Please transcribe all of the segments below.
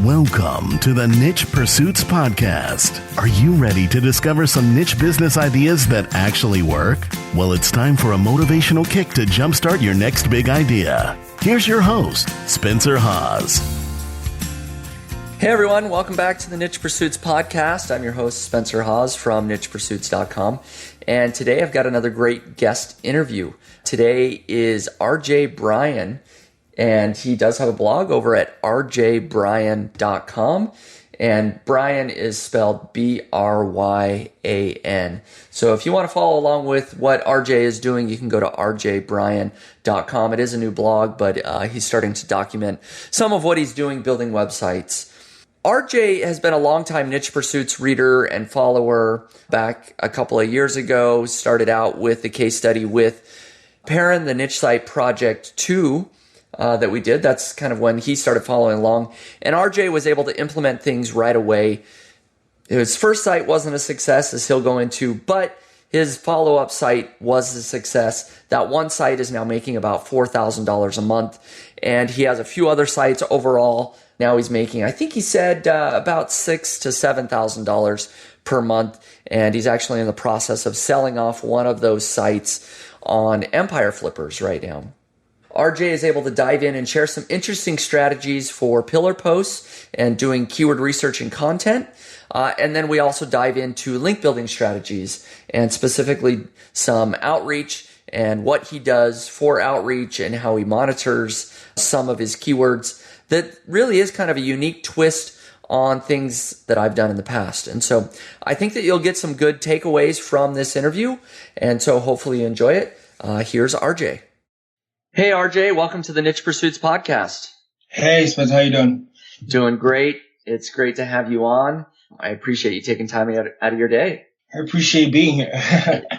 Welcome to the Niche Pursuits Podcast. Are you ready to discover some niche business ideas that actually work? Well, it's time for a motivational kick to jumpstart your next big idea. Here's your host, Spencer Haas. Hey everyone, welcome back to the Niche Pursuits Podcast. I'm your host, Spencer Haas from nichepursuits.com. And today I've got another great guest interview. Today is RJ Bryan. And he does have a blog over at rjbryan.com. And Bryan is spelled B-R-Y-A-N. So if you want to follow along with what RJ is doing, you can go to rjbryan.com. It is a new blog, but he's starting to document some of what he's doing building websites. RJ has been a longtime Niche Pursuits reader and follower. Back a couple of years ago, started out with the case study with Perrin, the Niche Site Project 2. That we did. That's kind of when he started following along. And RJ was able to implement things right away. His first site wasn't a success, as he'll go into, but his follow-up site was a success. That one site is now making about $4,000 a month. And he has a few other sites overall. Now he's making, I think he said, about $6,000 to $7,000 per month. And he's actually in the process of selling off one of those sites on Empire Flippers right now. RJ is able to dive in and share some interesting strategies for pillar posts and doing keyword research and content. And then we also dive into link building strategies and specifically some outreach and what he does for outreach and how he monitors some of his keywords. That really is kind of a unique twist on things that I've done in the past. And so I think that you'll get some good takeaways from this interview. And so hopefully you enjoy it. Here's RJ. Hey, RJ, welcome to the Niche Pursuits Podcast. Hey, Spencer, how you doing? Doing great. It's great to have you on. I appreciate you taking time out of your day. I appreciate being here.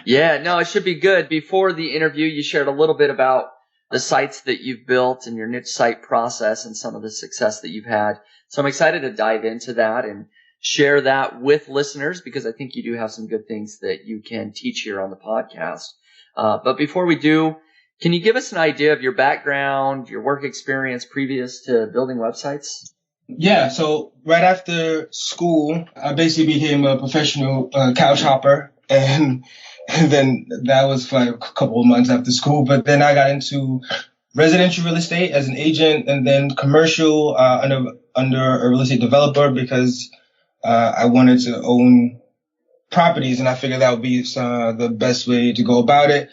Yeah, no, it should be good. Before the interview, you shared a little bit about the sites that you've built and your niche site process and some of the success that you've had. So I'm excited to dive into that and share that with listeners because I think you do have some good things that you can teach here on the podcast. But before we do, can you give us an idea of your background, your work experience previous to building websites? Yeah, so right after school, I basically became a professional couch hopper. And then that was for like a couple of months after school. But then I got into residential real estate as an agent and then commercial under a real estate developer because I wanted to own properties. And I figured that would be the best way to go about it.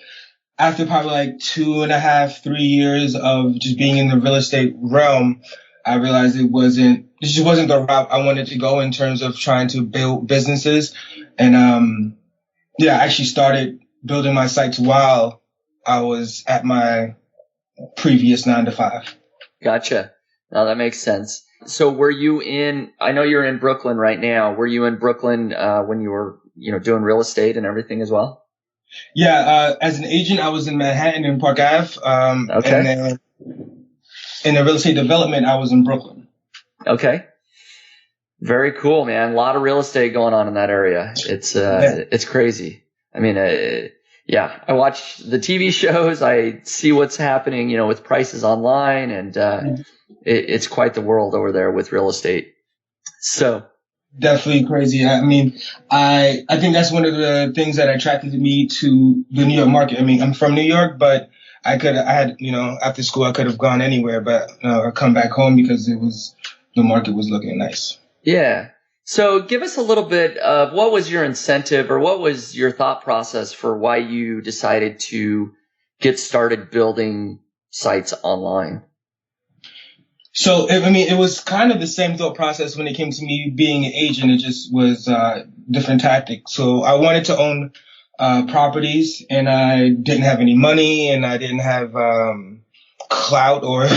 After probably like 2.5, 3 years of just being in the real estate realm, I realized this just wasn't the route I wanted to go in terms of trying to build businesses. And, I actually started building my sites while I was at my previous 9-to-5. Gotcha. Now that makes sense. So I know you're in Brooklyn right now. Were you in Brooklyn, when you were, doing real estate and everything as well? Yeah, as an agent, I was in Manhattan and Park Ave. Okay. And then in the real estate development, I was in Brooklyn. Okay. Very cool, man. A lot of real estate going on in that area. It's crazy. I mean, I watch the TV shows. I see what's happening, with prices online, and it's quite the world over there with real estate. So. Definitely crazy. I mean, I think that's one of the things that attracted me to the New York market. I mean, I'm from New York, but after school, I could have gone anywhere, but I come back home because the market was looking nice. Yeah. So give us a little bit of what was your incentive or what was your thought process for why you decided to get started building sites online? So, it was kind of the same thought process when it came to me being an agent. It just was different tactics. So I wanted to own properties, and I didn't have any money, and I didn't have clout or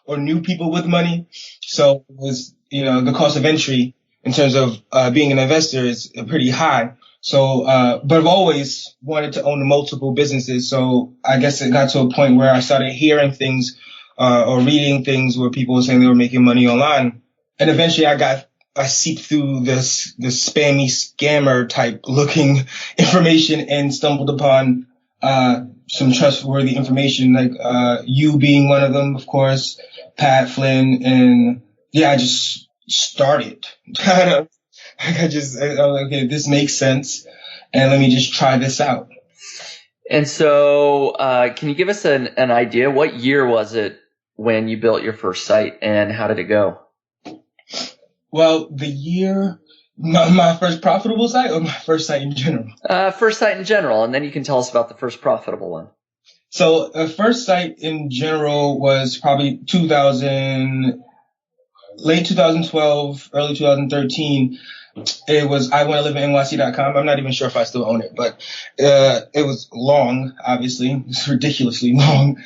or new people with money. So it was, the cost of entry in terms of being an investor is pretty high. So, but I've always wanted to own multiple businesses. So I guess it got to a point where I started hearing things or reading things where people were saying they were making money online. And eventually I seeped through the spammy scammer type looking information and stumbled upon some trustworthy information, like you being one of them, of course, Pat Flynn. And I just started. Kind of. I was like, okay, this makes sense, and let me just try this out. And so, can you give us an idea? What year was it when you built your first site, and how did it go? Well, the year, my first profitable site, or my first site in general? First site in general, and then you can tell us about the first profitable one. So the first site in general was probably late 2012, early 2013. It was iwantaliveInNYC.com. I'm not even sure if I still own it, but it was long, obviously. It's ridiculously long.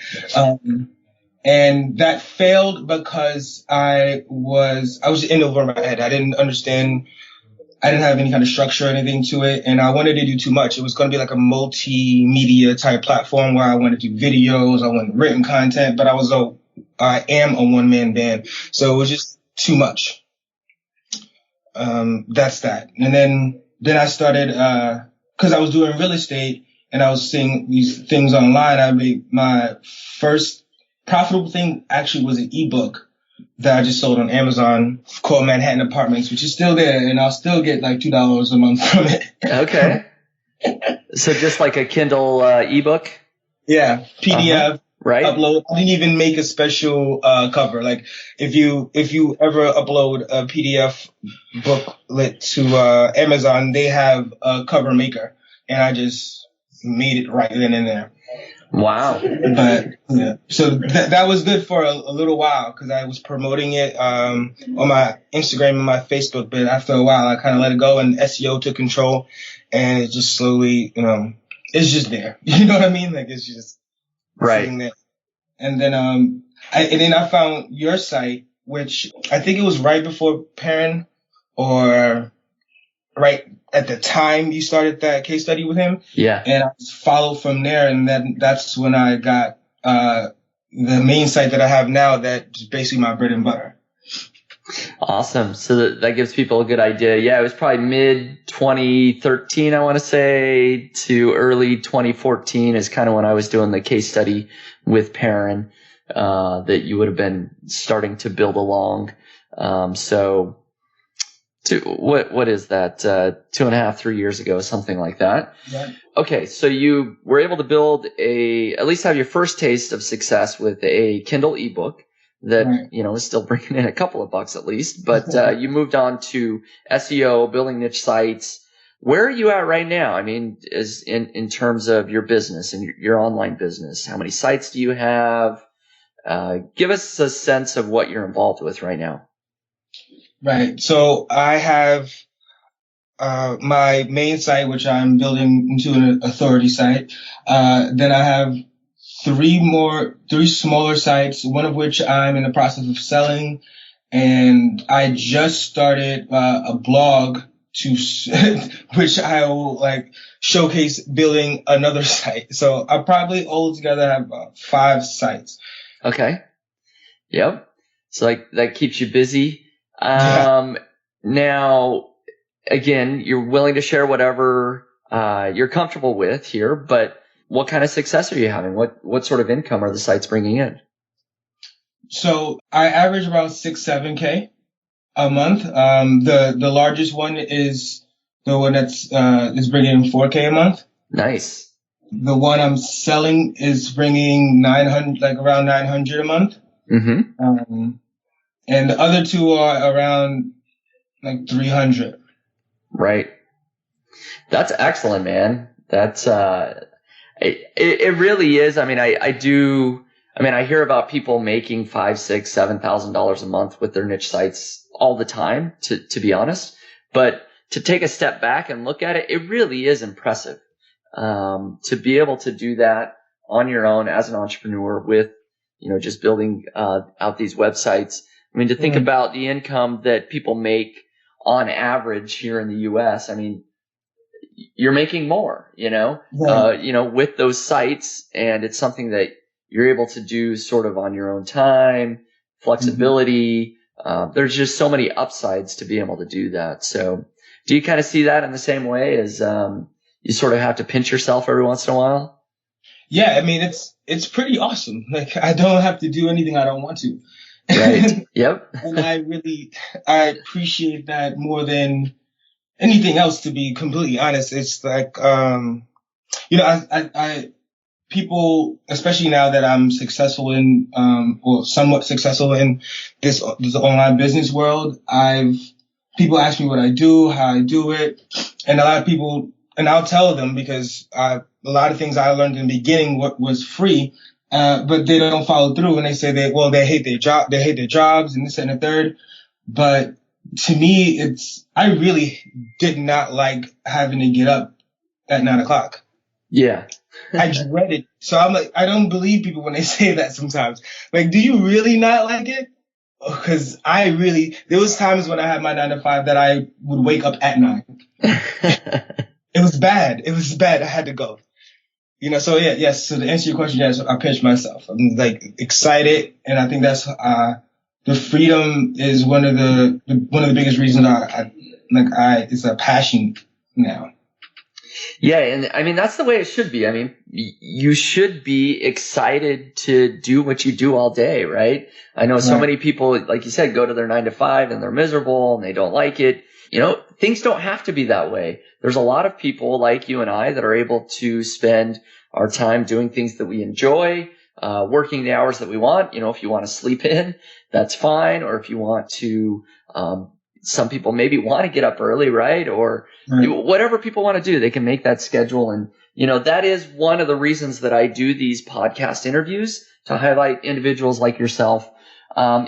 And that failed because I was in over my head. I didn't understand. I didn't have any kind of structure or anything to it, and I wanted to do too much. It was going to be like a multimedia type platform where I wanted to do videos, I wanted written content, but I am a one-man band, so it was just too much. That's that. And then I started, cause I was doing real estate and I was seeing these things online. I made my first profitable thing actually was an ebook that I just sold on Amazon called Manhattan Apartments, which is still there, and I'll still get like $2 a month from it. Okay. So just like a Kindle ebook? Yeah, PDF. Right. Upload. I didn't even make a special cover. Like if you ever upload a PDF booklet to Amazon, they have a cover maker, and I just made it right then and there. Wow. But yeah, so that was good for a little while because I was promoting it on my Instagram and my Facebook. But after a while, I kind of let it go, and SEO took control, and it just slowly, it's just there. You know what I mean? Like it's just right. Sitting there. And then I found your site, which I think it was right before Perrin, or right at the time you started that case study with him. Yeah. And I followed from there, and then that's when I got the main site that I have now that's basically my bread and butter. Awesome. So that gives people a good idea. Yeah, it was probably mid 2013, I want to say, to early 2014 is kind of when I was doing the case study with Perrin, that you would have been starting to build along. What is that? 2.5, 3 years ago, something like that. Yeah. Okay. So you were able to build at least have your first taste of success with a Kindle ebook that, right. Is still bringing in a couple of bucks at least, but, you moved on to SEO, building niche sites. Where are you at right now? I mean, in terms of your business and your online business, how many sites do you have? Give us a sense of what you're involved with right now. Right. So I have, my main site, which I'm building into an authority site. Then I have three smaller sites, one of which I'm in the process of selling. And I just started a blog which I will showcase building another site. So I probably altogether have 5 sites. Okay. Yep. So that keeps you busy. Yeah. Now, again, you're willing to share whatever you're comfortable with here, but what kind of success are you having? What sort of income are the sites bringing in? So I average about 6-7K a month. The largest one is the one that's is bringing 4K a month. Nice. The one I'm selling is bringing around 900 a month. Mm-hmm. And the other 2 are around 300. Right. That's excellent, man. That's it really is. I mean, I hear about people making $5,000, $6,000, $7,000 a month with their niche sites all the time, to be honest. But to take a step back and look at it, it really is impressive. To be able to do that on your own as an entrepreneur with, just building out these websites. I mean, to think about the income that people make on average here in the U.S., I mean, you're making more, with those sites, and it's something that you're able to do sort of on your own time, flexibility. There's just so many upsides to be able to do that. So do you kind of see that in the same way as you sort of have to pinch yourself every once in a while? Yeah, I mean, it's pretty awesome. I don't have to do anything I don't want to. Right. Yep. And I appreciate that more than anything else, to be completely honest. It's like, people, especially now that I'm successful in, or somewhat successful in this online business world, people ask me what I do, how I do it. And a lot of people, and I'll tell them, because a lot of things I learned in the beginning was free, but they don't follow through, and they say they hate their jobs and this and the third. But to me, I really did not like having to get up at 9:00. Yeah. I dread it. So I'm like, I don't believe people when they say that sometimes. Like, do you really not like it? Because there was times when I had my 9 to 5 that I would wake up at 9. It was bad. I had to go. So yes. So to answer your question, yes, I pinch myself. I'm like excited. And I think that's, the freedom is one of the biggest reasons it's a passion now. Yeah, and I mean, that's the way it should be. I mean, you should be excited to do what you do all day, right? I know so many people, like you said, go to their 9 to 5 and they're miserable and they don't like it. Things don't have to be that way. There's a lot of people like you and I that are able to spend our time doing things that we enjoy, working the hours that we want. If you want to sleep in, that's fine. Or if you want to, some people maybe want to get up early, right? Or whatever people want to do, they can make that schedule. And, that is one of the reasons that I do these podcast interviews, to highlight individuals like yourself,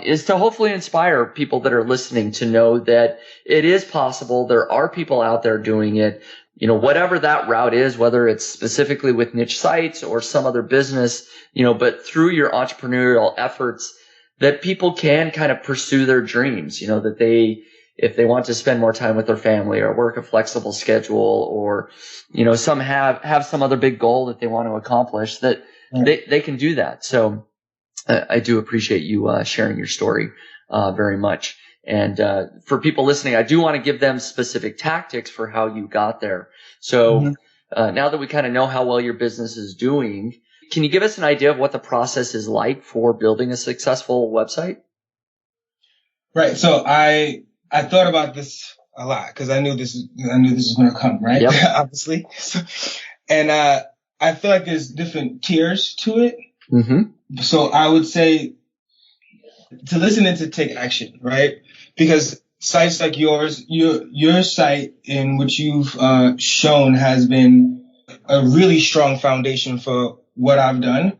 is to hopefully inspire people that are listening to know that it is possible. There are people out there doing it, whatever that route is, whether it's specifically with niche sites or some other business, but through your entrepreneurial efforts, that people can kind of pursue their dreams, that if they want to spend more time with their family or work a flexible schedule, or, some have some other big goal that they want to accomplish, that they can do that. So I do appreciate you sharing your story very much. And for people listening, I do want to give them specific tactics for how you got there. So now that we kind of know how well your business is doing, can you give us an idea of what the process is like for building a successful website? Right. So I thought about this a lot, because I knew this was going to come, right? Yep. Obviously. And I feel like there's different tiers to it. Mm-hmm. So I would say to listen and to take action, right? Because sites like yours, your site in which you've shown has been a really strong foundation for what I've done.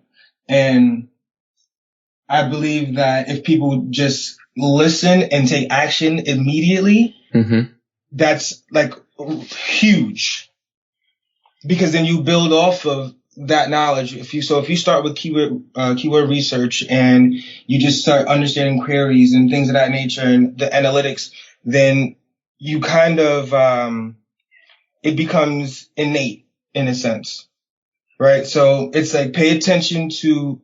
And I believe that if people just listen and take action immediately, that's like huge, because then you build off of that knowledge. If you start with keyword research, and you just start understanding queries and things of that nature and the analytics, then you kind of, it becomes innate in a sense, right? So it's like, pay attention to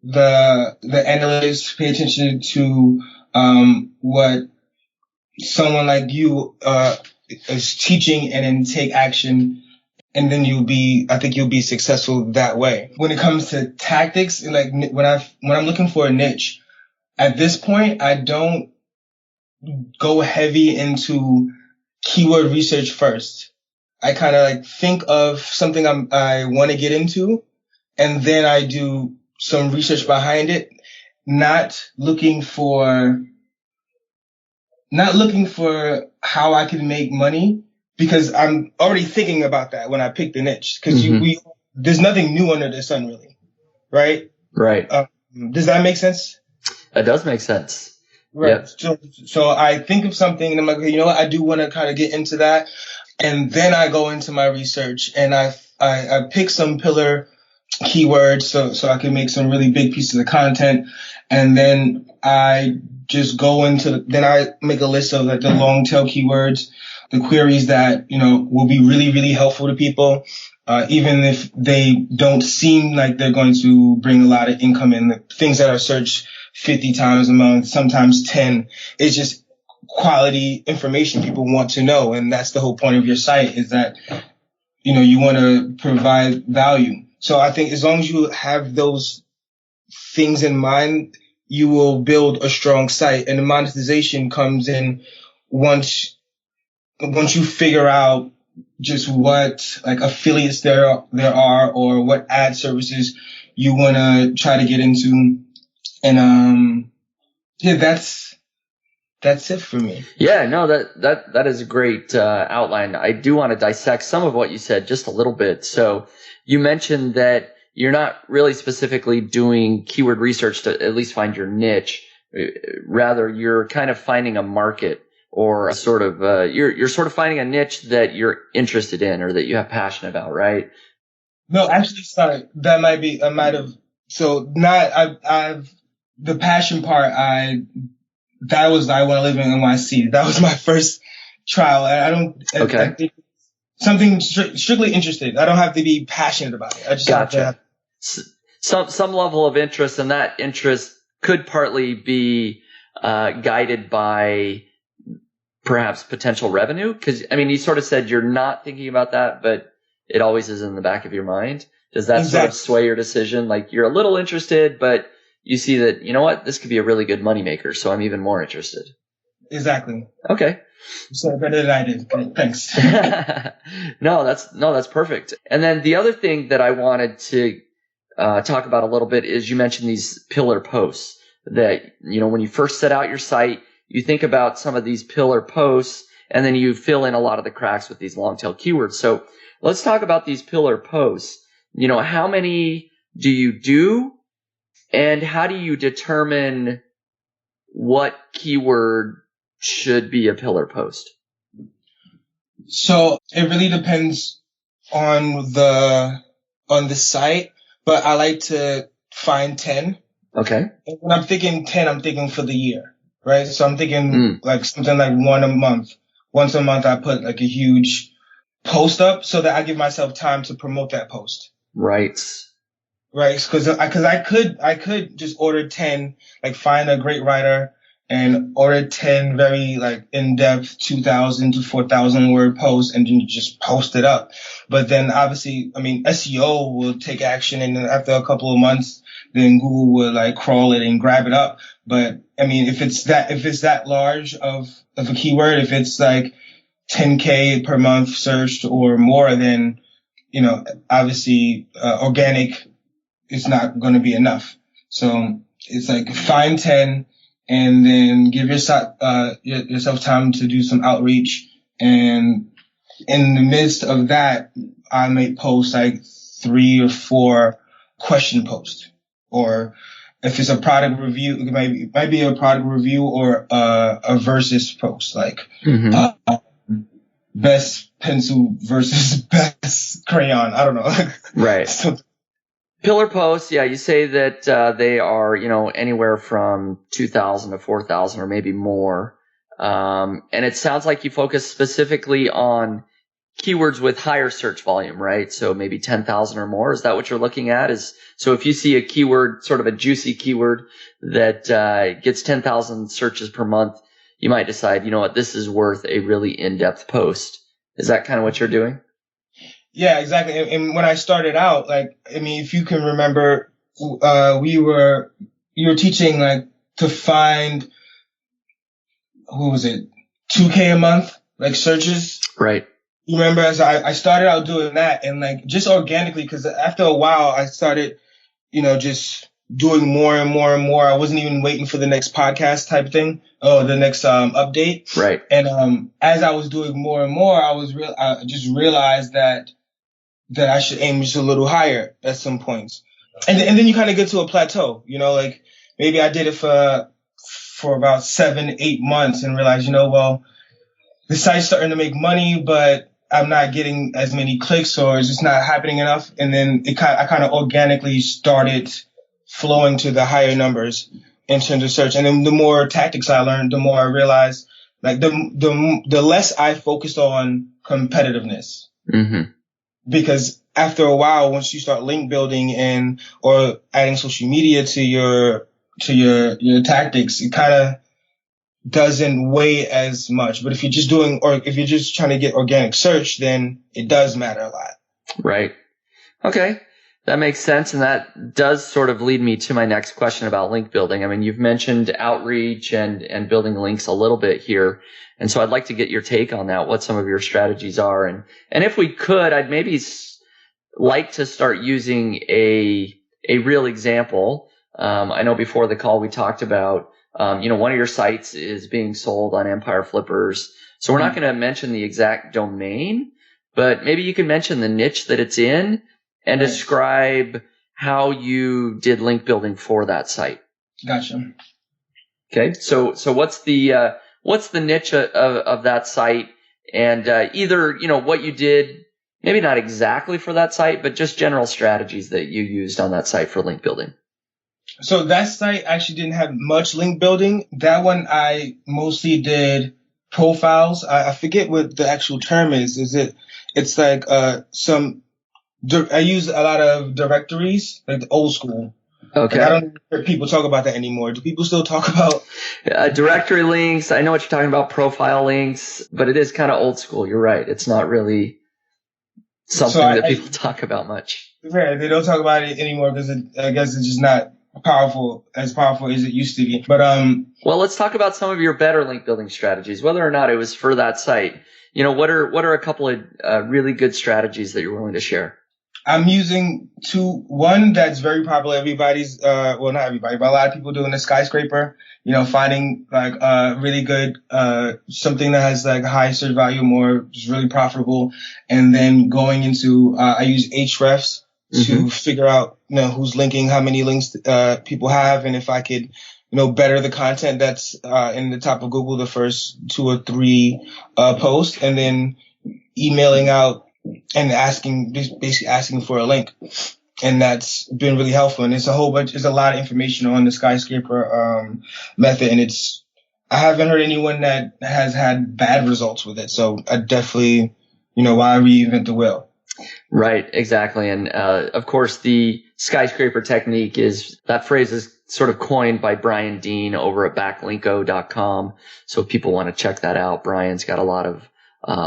the analytics, pay attention to what someone like you is teaching, and then take action, and then I think you'll be successful that way. When it comes to tactics, like when I'm looking for a niche, at this point, I don't go heavy into keyword research first. I kind of like think of something I want to get into, and then I do some research behind it, not looking for how I can make money, because I'm already thinking about that when I pick the niche, because there's nothing new under the sun, really. Right? Right. Does that make sense? It does make sense. Right. Yep. So I think of something and I'm like, you know what? I do want to kind of get into that. And then I go into my research and I pick some pillar keywords so I can make some really big pieces of content. And then I just then I make a list of like the long tail keywords, the queries that, will be really, really helpful to people. Even if they don't seem like they're going to bring a lot of income in, the things that are searched 50 times a month, sometimes 10. It's just quality information people want to know. And that's the whole point of your site, is that, you want to provide value. So I think as long as you have those things in mind, you will build a strong site, and the monetization comes in once you figure out just what like affiliates there are or what ad services you want to try to get into. And yeah, that's it for me. Yeah, no, that is a great outline. I do want to dissect some of what you said just a little bit. So you mentioned that you're not really specifically doing keyword research to at least find your niche. Rather, you're kind of finding a market or a sort of you're sort of finding a niche that you're interested in or that you have passion about, right? No, actually, sorry, I've the passion part. I want to live in NYC. That was my first trial. I think something strictly interested. I don't have to be passionate about it. I just gotcha. Some level of interest, and that interest could partly be guided by perhaps potential revenue. Because I mean, you sort of said you're not thinking about that, but it always is in the back of your mind. Does that sort of sway your decision? Like you're a little interested, but you see that, you know what, this could be a really good moneymaker, so I'm even more interested. Exactly. Okay. So better than I did. Okay, thanks. No, that's perfect. And then the other thing that I wanted to talk about a little bit is you mentioned these pillar posts that, you know, when you first set out your site, you think about some of these pillar posts and then you fill in a lot of the cracks with these long tail keywords. So let's talk about these pillar posts. You know, how many do you do? And how do you determine what keyword should be a pillar post? So it really depends on the site, but I like to find 10. Okay. And when I'm thinking 10, I'm thinking for the year, right? So I'm thinking like something like one a month. Once a month, I put like a huge post up so that I give myself time to promote that post. Right. Right, because I could just order 10, like find a great writer and order 10 very like in-depth 2,000 to 4,000 word posts and then just post it up. But then obviously, I mean, SEO will take action, and then after a couple of months, then Google will like crawl it and grab it up. But I mean, if it's that large of a keyword, if it's like 10K per month searched or more, then, you know, obviously organic it's not going to be enough. So it's like find 10 and then give yourself time to do some outreach. And in the midst of that, I may post like 3 or 4 question posts. Or if it's a product review, it might be a product review or a versus post, like best pencil versus best crayon. I don't know. Right. So, pillar posts, yeah, you say that they are, you know, anywhere from 2,000 to 4,000 or maybe more. And it sounds like you focus specifically on keywords with higher search volume, right? So maybe 10,000 or more. Is that what you're looking at? So if you see a keyword, sort of a juicy keyword that gets 10,000 searches per month, you might decide, you know what, this is worth a really in-depth post. Is that kind of what you're doing? Yeah, exactly. And when I started out, like, I mean, if you can remember, you were teaching like to find, who was it, 2K a month, like searches. Right. You remember, as I started out doing that, and like just organically, because after a while I started, you know, just doing more and more and more. I wasn't even waiting for the next podcast type thing or the next update. Right. And as I was doing more and more, I just realized that I should aim just a little higher at some points. And then you kind of get to a plateau, you know, like maybe I did it for about 7-8 months and realized, you know, well, the site's starting to make money, but I'm not getting as many clicks or it's just not happening enough. And then I kind of organically started flowing to the higher numbers in terms of search. And then the more tactics I learned, the more I realized, like the less I focused on competitiveness. Mm-hmm. Because after a while, once you start link building or adding social media to your tactics, it kind of doesn't weigh as much. But if you're just trying to get organic search, then it does matter a lot. Right. Okay. That makes sense. And that does sort of lead me to my next question about link building. I mean, you've mentioned outreach and building links a little bit here. And so I'd like to get your take on that, what some of your strategies are. And if we could, I'd maybe like to start using a real example. I know before the call we talked about, one of your sites is being sold on Empire Flippers. So we're not going to mention the exact domain, but maybe you can mention the niche that it's in and describe how you did link building for that site. Gotcha. Okay. So what's the niche of that site, and either, what you did, maybe not exactly for that site, but just general strategies that you used on that site for link building. So that site actually didn't have much link building. That one I mostly did profiles. I forget what the actual term is. It's like I use a lot of directories, like the old school. Okay. Like, I don't hear people talk about that anymore. Do people still talk about directory links? I know what you're talking about, profile links, but it is kind of old school. You're right. It's not really something that people talk about much. Yeah, they don't talk about it anymore because I guess it's just not as powerful as it used to be. But well, let's talk about some of your better link building strategies, whether or not it was for that site. What are a couple of really good strategies that you're willing to share? I'm using one that's very popular. Everybody's, well, not everybody, but a lot of people doing the skyscraper, finding like, really good, something that has like high search volume or is really profitable. And then going into, I use Ahrefs to figure out, who's linking, how many links, people have. And if I could, better the content that's, in the top of Google, the first 2 or 3, posts, and then emailing out and basically asking for a link. And that's been really helpful. And it's a lot of information on the skyscraper, method. And I haven't heard anyone that has had bad results with it. So I definitely, why reinvent the wheel? Right. Exactly. And, of course, the skyscraper technique that phrase is sort of coined by Brian Dean over at backlinko.com. So if people want to check that out, Brian's got a lot of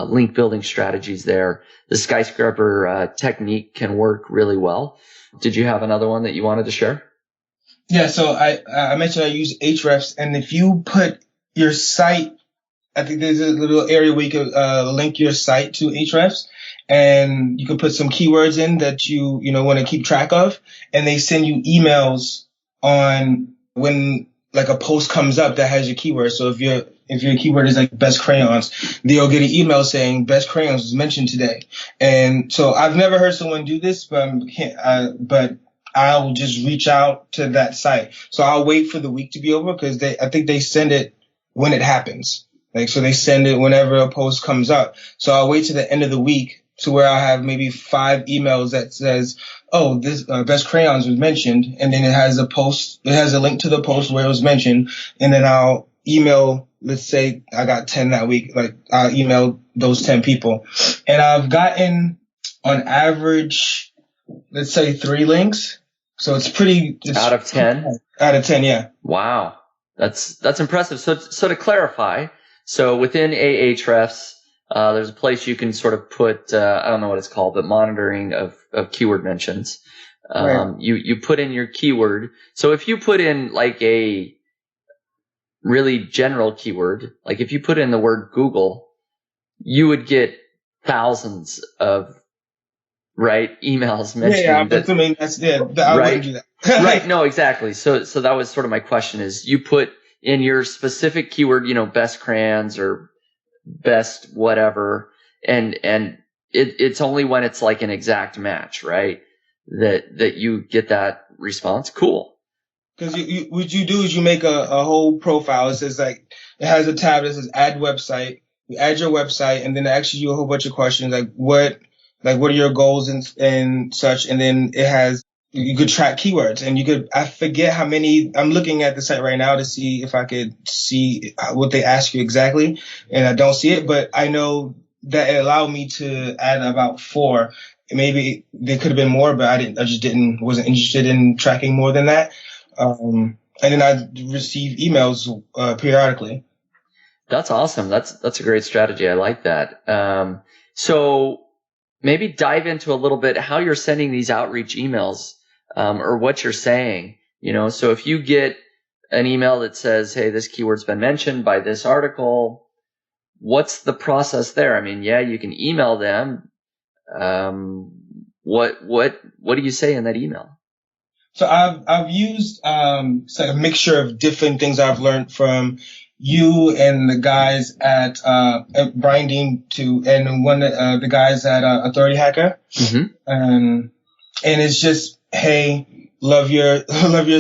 link building strategies there. The skyscraper technique can work really well. Did you have another one that you wanted to share? Yeah, so I mentioned I use Ahrefs, and if you put your site, I think there's a little area where you can link your site to Ahrefs, and you can put some keywords in that you want to keep track of, and they send you emails on when like a post comes up that has your keyword. So if your keyword is like best crayons, they'll get an email saying best crayons was mentioned today. And so I've never heard someone do this, but I'll just reach out to that site. So I'll wait for the week to be over because I think they send it when it happens. Like, so they send it whenever a post comes up. So I'll wait to the end of the week to where I have maybe 5 emails that says, oh, this best crayons was mentioned. And then it has a link to the post where it was mentioned. And then I'll email, let's say I got 10 that week. Like I'll email those 10 people, and I've gotten on average, let's say 3 links. So it's out of 10? Out of 10. Yeah. Wow. That's impressive. So to clarify, so within Ahrefs, there's a place you can sort of put, I don't know what it's called, but monitoring of keyword mentions. Right. You put in your keyword. So if you put in like a really general keyword, like if you put in the word Google, you would get thousands of emails mentioning. Yeah, but I mean, I wouldn't do that. Right. No, exactly. So that was sort of my question is you put in your specific keyword, best crayons or best whatever. And it's only when it's like an exact match, right? That you get that response. Cool. Because what you do is you make a whole profile. It says it has a tab that says add website. You add your website, and then it asks you a whole bunch of questions like what are your goals and such. And then you could track keywords, and I forget how many. I'm looking at the site right now to see if I could see what they ask you exactly, and I don't see it, but I know that it allowed me to add about 4. Maybe there could have been more, but wasn't interested in tracking more than that. And then I receive emails periodically. That's awesome. That's a great strategy. I like that. So maybe dive into a little bit how you're sending these outreach emails, or what you're saying. So if you get an email that says, hey, this keyword's been mentioned by this article, what's the process there? I mean, yeah, you can email them. What do you say in that email? So I've used it's like a mixture of different things I've learned from you and the guys at Brian Dean and one the guys at Authority Hacker. Mm-hmm. And it's just, hey, love your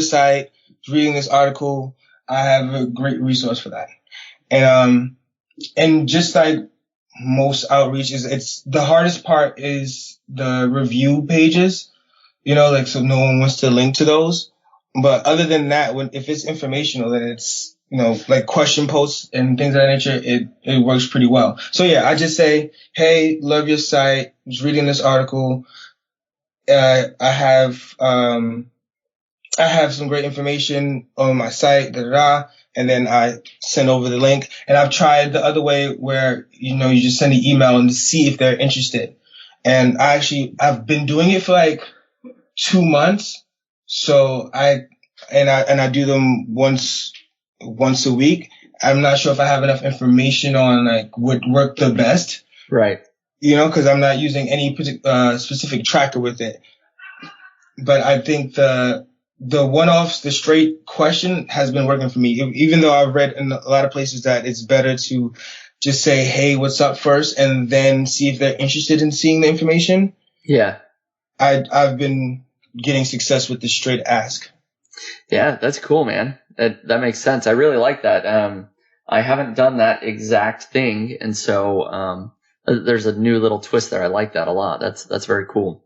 site. Reading this article, I have a great resource for that. And just like most outreach, it's the hardest part is the review pages. So no one wants to link to those. But other than that, if it's informational, then it's, like question posts and things of that nature, it works pretty well. So yeah, I just say, hey, love your site. Just reading this article. I have some great information on my site, and then I send over the link. And I've tried the other way where, you just send an email and see if they're interested. And I've been doing it for like 2 months. So I do them once a week. I'm not sure if I have enough information on like what worked the best. Right. Cause I'm not using any specific tracker with it. But I think the one-offs, the straight question has been working for me. Even though I've read in a lot of places that it's better to just say, hey, what's up first, and then see if they're interested in seeing the information. Yeah. I've been getting success with the straight ask. Yeah, that's cool, man. That makes sense. I really like that. I haven't done that exact thing. And so, there's a new little twist there. I like that a lot. That's very cool.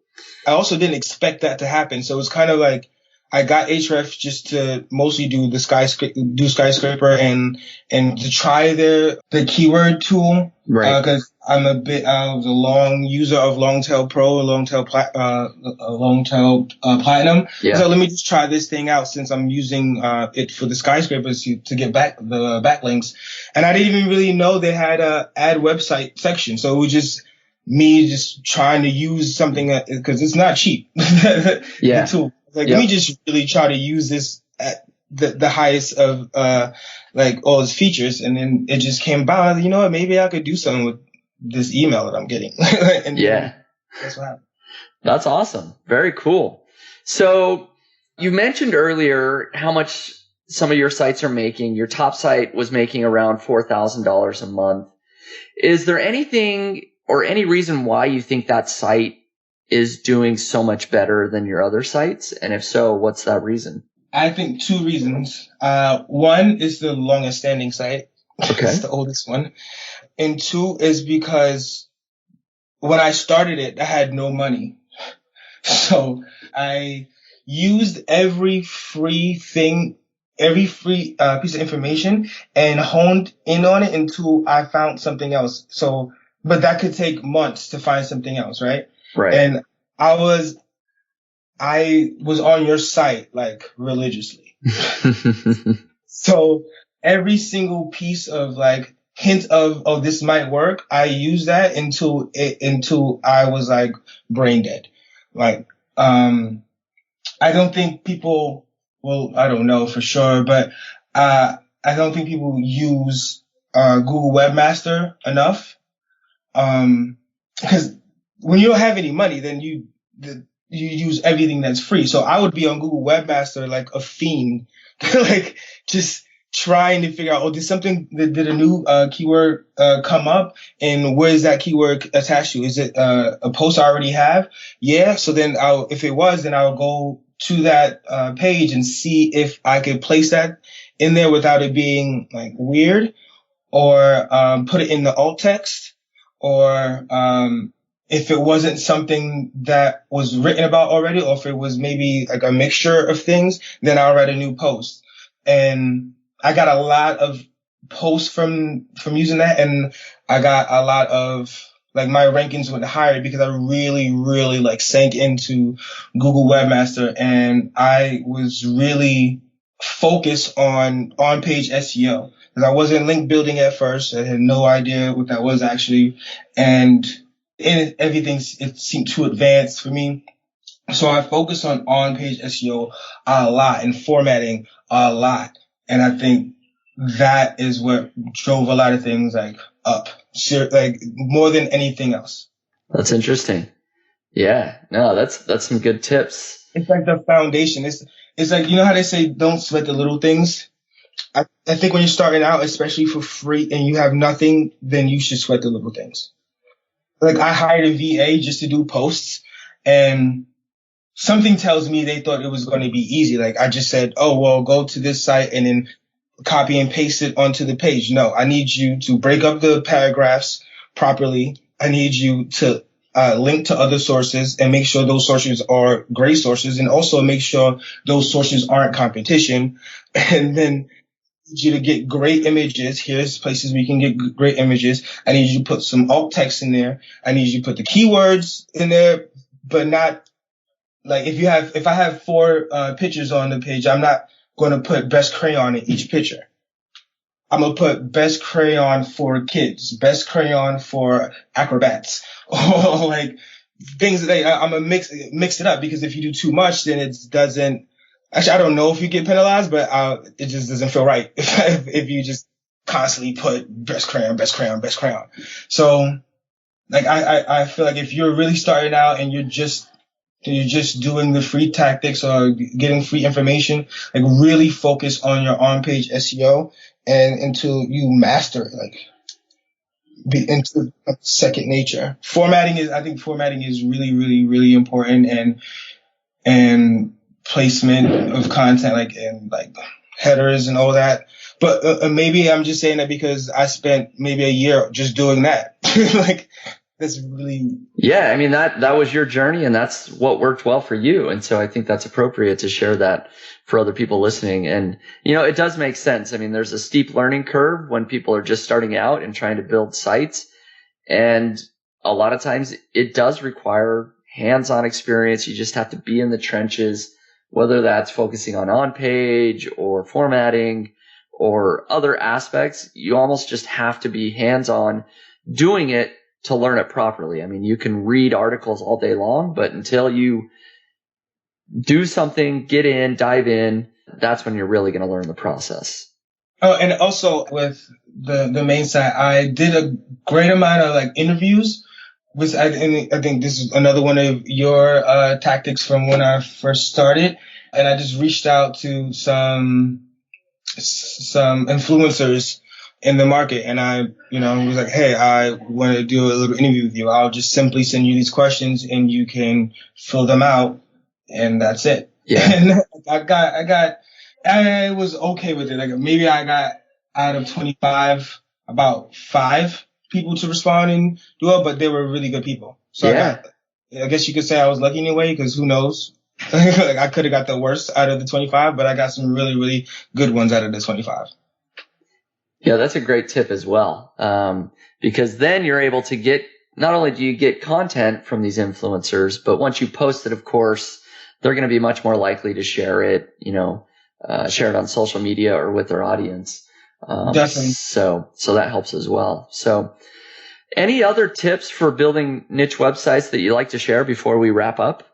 I also didn't expect that to happen. So it's kind of like, I got Ahrefs just to mostly do Skyscraper and to try the keyword tool. Right. Cause I'm a long user of Longtail Pro, Longtail Platinum. Yeah. So let me just try this thing out since I'm using it for the skyscrapers to get back the backlinks. And I didn't even really know they had a add website section. So it was just me just trying to use something because it's not cheap. Yeah. The tool. Like, Let me just really try to use this at the highest of like all its features, and then it just came by. You know what? Maybe I could do something with this email that I'm getting. And yeah, that's what happened. That's awesome. Very cool. So you mentioned earlier how much some of your sites are making. Your top site was making around $4,000 a month. Is there anything or any reason why you think that site is doing so much better than your other sites? And if so, what's that reason? I think 2 reasons. One is the longest standing site. Okay. It's the oldest one. And 2 is because when I started it, I had no money. So I used every free piece of information and honed in on it until I found something else. So, but that could take months to find something else, right? Right. And I was on your site like religiously. So every single piece of like hint of, oh, this might work, I used that until I was like brain dead. Like, I don't think people, well, I don't know for sure, but, I don't think people use, Google Webmaster enough. Because when you don't have any money, then you use everything that's free. So I would be on Google Webmaster like a fiend, like just trying to figure out, oh, did a new keyword come up, and where is that keyword attached to? Is it a post I already have? Yeah. So then if it was, then I'll go to that page and see if I could place that in there without it being like weird, or put it in the alt text, or if it wasn't something that was written about already, or if it was maybe like a mixture of things, then I'll write a new post. And I got a lot of posts from using that, and I got a lot of like my rankings went higher because I really, really like sank into Google Webmaster, and I was really focused on on-page SEO because I wasn't link building at first. I had no idea what that was actually, and and it seemed too advanced for me. So I focus on-page SEO a lot and formatting a lot. And I think that is what drove a lot of things like up, like more than anything else. That's interesting. Yeah, no, that's some good tips. It's like the foundation. It's like, you know how they say, don't sweat the little things. I think when you're starting out, especially for free and you have nothing, then you should sweat the little things. Like I hired a VA just to do posts, and something tells me they thought it was going to be easy. Like I just said, oh, well, go to this site and then copy and paste it onto the page. No, I need you to break up the paragraphs properly. I need you to link to other sources and make sure those sources are great sources, and also make sure those sources aren't competition. And then I need you to get great images. Here's places we can get great images. I need you to put some alt text in there. I need you to put the keywords in there, but not like if I have 4 pictures on the page, I'm not going to put best crayon in each picture. I'm going to put best crayon for kids, best crayon for acrobats, or like things that I'm going to mix it up, because if you do too much, then it doesn't, actually, I don't know if you get penalized, but it just doesn't feel right if you just constantly put best crayon, best crayon, best crayon. So like I feel like if you're really starting out and you're just doing the free tactics or getting free information, like really focus on your on-page SEO and until you master it, like be into second nature. I think formatting is really, really, really important, and placement of content, like and like headers and all that. But maybe I'm just saying that because I spent maybe a year just doing that. Like that's really, yeah. I mean that was your journey, and that's what worked well for you. And so I think that's appropriate to share that for other people listening. And it does make sense. I mean, there's a steep learning curve when people are just starting out and trying to build sites, and a lot of times it does require hands-on experience. You just have to be in the trenches, whether that's focusing on page or formatting or other aspects. You almost just have to be hands-on doing it to learn it properly. I mean, you can read articles all day long, but until you do something, dive in, that's when you're really going to learn the process. Oh, and also with the main site, I did a great amount of like interviews. I think this is another one of your tactics from when I first started. And I just reached out to some influencers in the market, and I was like, hey, I want to do a little interview with you. I'll just simply send you these questions and you can fill them out, and that's it. Yeah. And I was okay with it. Like maybe I got out of 25 about 5 people to respond and do it, but they were really good people. So yeah. I guess you could say I was lucky in a way, because who knows? Like I could have got the worst out of the 25, but I got some really, really good ones out of the 25. Yeah, that's a great tip as well. Because then you're able to get, not only do you get content from these influencers, but once you post it, of course, they're going to be much more likely to share it, share it on social media or with their audience. Definitely. So that helps as well. So any other tips for building niche websites that you'd like to share before we wrap up?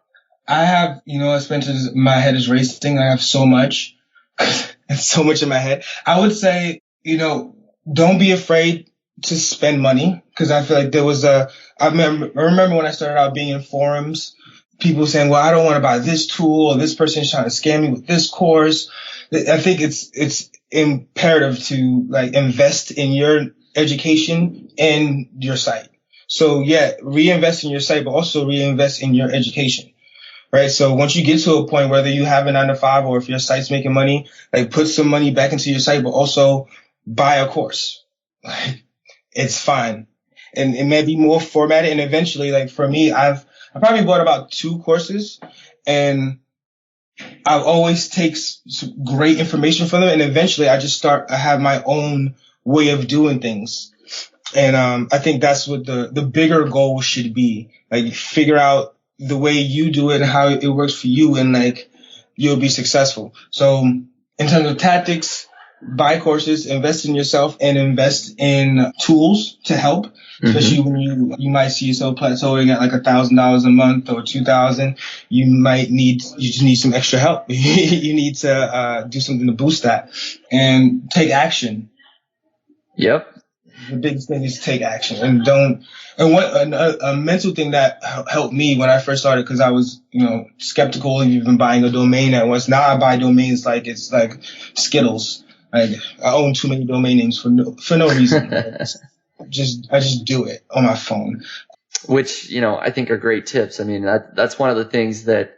I have, Spencer's, my head is racing. I have so much. It's so much in my head. I would say, don't be afraid to spend money, because I feel like there was I remember when I started out being in forums, people saying, well, I don't want to buy this tool, or this person is trying to scam me with this course. I think it's imperative to like invest in your education and your site. So yeah, reinvest in your site, but also reinvest in your education. Right. So once you get to a point, whether you have a 9-to-5 or if your site's making money, like put some money back into your site, but also buy a course. It's fine. And it may be more formatted. And eventually, like for me, I probably bought about 2 courses, and I always take some great information from them. And eventually I have my own way of doing things. And I think that's what the bigger goal should be. Like figure out the way you do it and how it works for you, and like you'll be successful. So in terms of tactics, buy courses, invest in yourself, and invest in tools to help. Especially when you might see yourself plateauing at like $1,000 a month or $2,000, you just need some extra help. You need to do something to boost that and take action. Yep. The biggest thing is take action a mental thing that helped me when I first started, because I was, skeptical of even buying a domain at once. Now I buy domains like it's like Skittles. Like I own too many domain names for no reason. I just do it on my phone. Which, I think are great tips. I mean, that's one of the things that,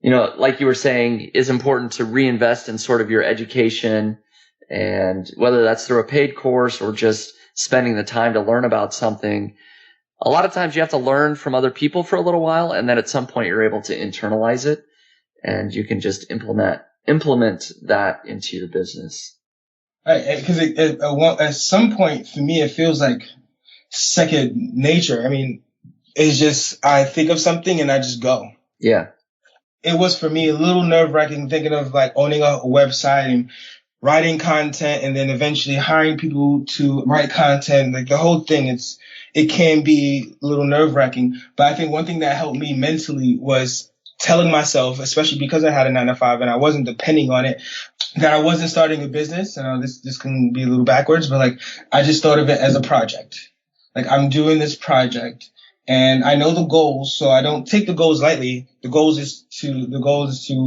like you were saying, is important to reinvest in sort of your education, and whether that's through a paid course or just spending the time to learn about something. A lot of times you have to learn from other people for a little while, and then at some point you're able to internalize it, and you can just implement that into your business. Because at some point for me, it feels like second nature. I mean, it's just, I think of something and I just go. Yeah. It was for me a little nerve-wracking thinking of like owning a website and writing content and then eventually hiring people to write content. Like the whole thing, it can be a little nerve-wracking. But I think one thing that helped me mentally was telling myself, especially because I had a 9-to-5 and I wasn't depending on it, that I wasn't starting a business. And this can be a little backwards, but like I just thought of it as a project. Like I'm doing this project and I know the goals, so I don't take the goals lightly. The goal is to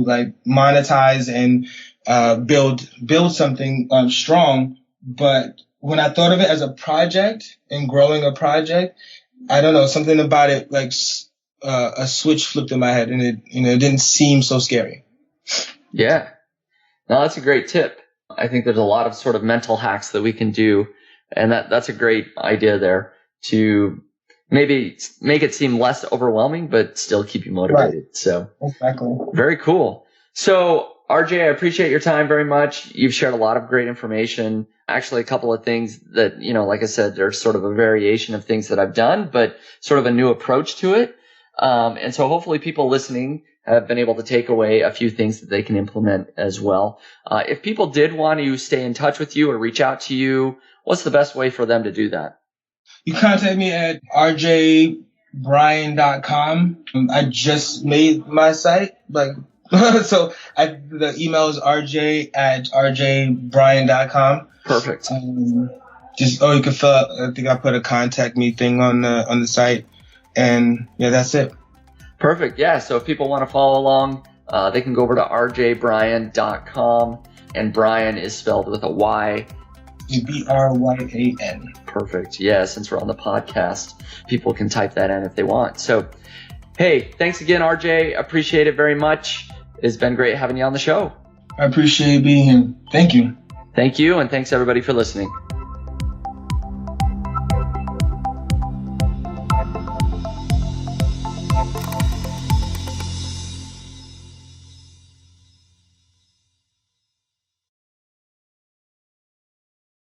like monetize and build something strong. But when I thought of it as a project and growing a project, I don't know, something about it, like a switch flipped in my head, and it didn't seem so scary. Yeah. No, that's a great tip. I think there's a lot of sort of mental hacks that we can do, and that's a great idea there to maybe make it seem less overwhelming, but still keep you motivated. Right. So exactly. Very cool. So RJ, I appreciate your time very much. You've shared a lot of great information. Actually, a couple of things that, like I said, there's sort of a variation of things that I've done, but sort of a new approach to it. And so hopefully people listening have been able to take away a few things that they can implement as well. If people did want to stay in touch with you or reach out to you, what's the best way for them to do that? You contact me at rjbrian.com. I just made my site, so the email is rj@rjbrian.com. Perfect. You can fill out, I think I put a contact me thing on the site, and yeah, that's it. Perfect. Yeah. So if people want to follow along, they can go over to rjbrian.com, and Brian is spelled with a Y. Bryan. Perfect. Yeah. Since we're on the podcast, people can type that in if they want. So, hey, thanks again, RJ. Appreciate it very much. It's been great having you on the show. I appreciate being here. Thank you. Thank you. And thanks everybody for listening.